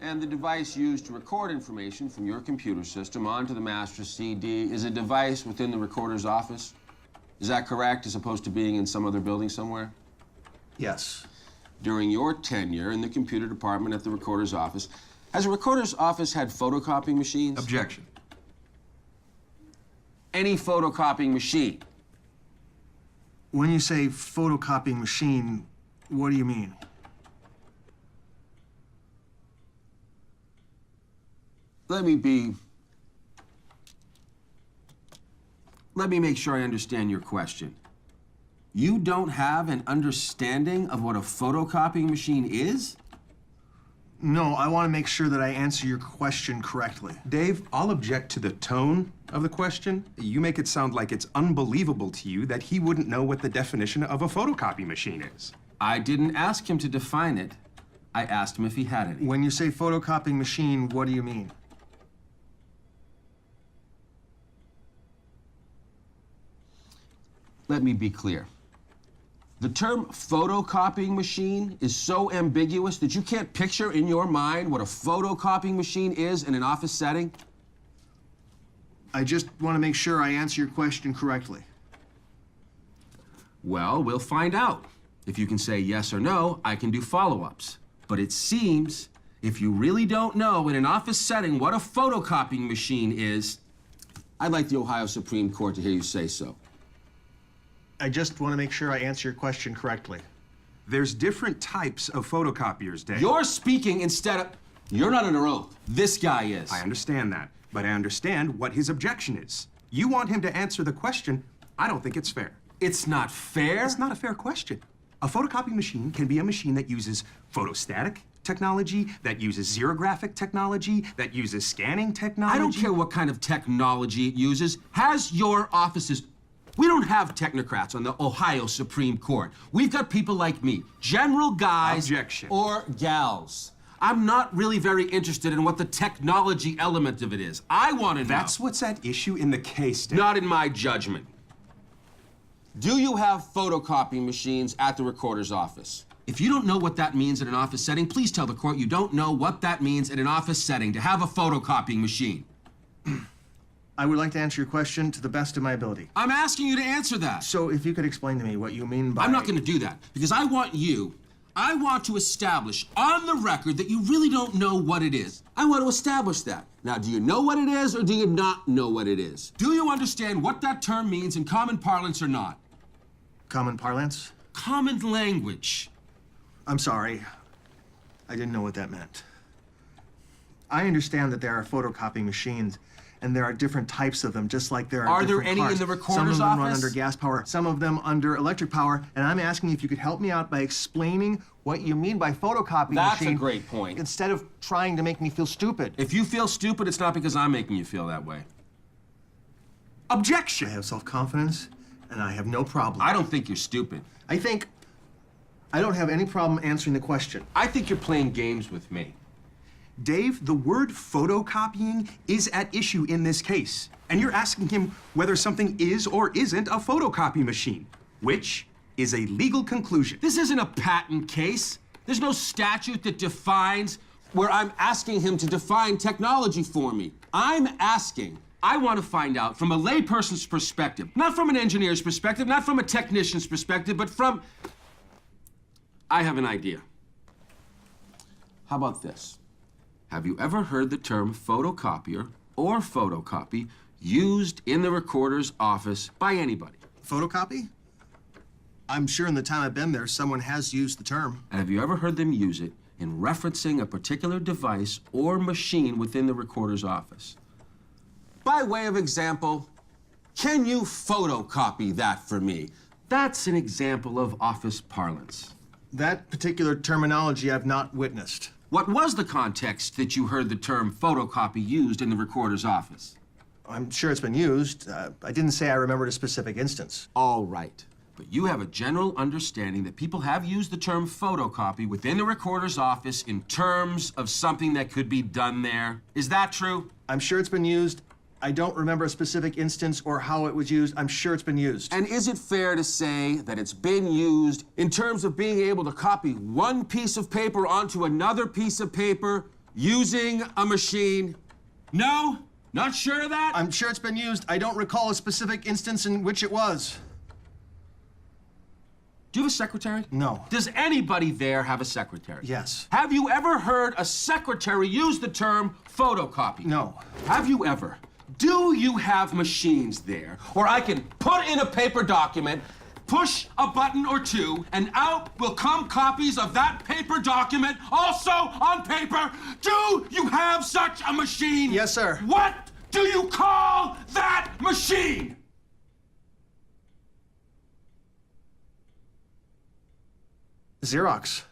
And the device used to record information from your computer system onto the master CD is a device within the recorder's office? Is that correct, as opposed to being in some other building somewhere? Yes. During your tenure in the computer department at the recorder's office, has the recorder's office had photocopying machines? Objection. Any photocopying machine? When you say photocopying machine, what do you mean? Let me make sure I understand your question. You don't have an understanding of what a photocopying machine is? No, I want to make sure that I answer your question correctly. Dave, I'll object to the tone of the question. You make it sound like it's unbelievable to you that he wouldn't know what the definition of a photocopy machine is. I didn't ask him to define it. I asked him if he had any. When you say photocopying machine, what do you mean? Let me be clear. The term photocopying machine is so ambiguous that you can't picture in your mind what a photocopying machine is in an office setting? I just want to make sure I answer your question correctly. Well, we'll find out. If you can say yes or no, I can do follow-ups. But it seems if you really don't know in an office setting what a photocopying machine is, I'd like the Ohio Supreme Court to hear you say so. I just want to make sure I answer your question correctly. There's different types of photocopiers, Dave. You're speaking instead of... You're not under oath. This guy is. I understand that, but I understand what his objection is. You want him to answer the question. I don't think it's fair. It's not fair? It's not a fair question. A photocopy machine can be a machine that uses photostatic technology, that uses xerographic technology, that uses scanning technology. I don't care what kind of technology it uses. Has your offices... We don't have technocrats on the Ohio Supreme Court. We've got people like me, general guys... Objection. ...or gals. I'm not really very interested in what the technology element of it is. I want to know... That's what's at issue in the case, Dave. Not in my judgment. Do you have photocopying machines at the recorder's office? If you don't know what that means in an office setting, please tell the court you don't know what that means in an office setting to have a photocopying machine. I would like to answer your question to the best of my ability. I'm asking you to answer that. So if you could explain to me what you mean by... I'm not going to do that, because I want to establish on the record that you really don't know what it is. I want to establish that. Now, do you know what it is, or do you not know what it is? Do you understand what that term means in common parlance or not? Common parlance? Common language. I'm sorry. I didn't know what that meant. I understand that there are photocopying machines, and there are different types of them, just like there are different there any cars. in the recorder's Some of them run office? under gas power, some of them under electric power, and I'm asking if you could help me out by explaining what you mean by photocopying That's machine. a great point. Instead of trying to make me feel stupid. If you feel stupid, it's not because I'm making you feel that way. Objection! I have self-confidence, and I have no problem. I don't think you're stupid. I don't have any problem answering the question. I think you're playing games with me. Dave, the word photocopying is at issue in this case. And you're asking him whether something is or isn't a photocopy machine, which is a legal conclusion. This isn't a patent case. There's no statute that defines where I'm asking him to define technology for me. I want to find out from a layperson's perspective, not from an engineer's perspective, not from a technician's perspective, but from... I have an idea. How about this? Have you ever heard the term photocopier or photocopy used in the recorder's office by anybody? Photocopy? I'm sure in the time I've been there, someone has used the term. And have you ever heard them use it in referencing a particular device or machine within the recorder's office? By way of example, can you photocopy that for me? That's an example of office parlance. That particular terminology I've not witnessed. What was the context that you heard the term photocopy used in the recorder's office? I'm sure it's been used. I didn't say I remembered a specific instance. All right. But you have a general understanding that people have used the term photocopy within the recorder's office in terms of something that could be done there. Is that true? I'm sure it's been used I don't remember a specific instance or how it was used. I'm sure it's been used. And is it fair to say that it's been used in terms of being able to copy one piece of paper onto another piece of paper using a machine? No? Not sure of that? I'm sure it's been used. I don't recall a specific instance in which it was. Do you have a secretary? No. Does anybody there have a secretary? Yes. Have you ever heard a secretary use the term photocopy? No. Have you ever? Do you have machines there where I can put in a paper document, push a button or two, and out will come copies of that paper document also on paper? Do you have such a machine? Yes, sir. What do you call that machine? Xerox.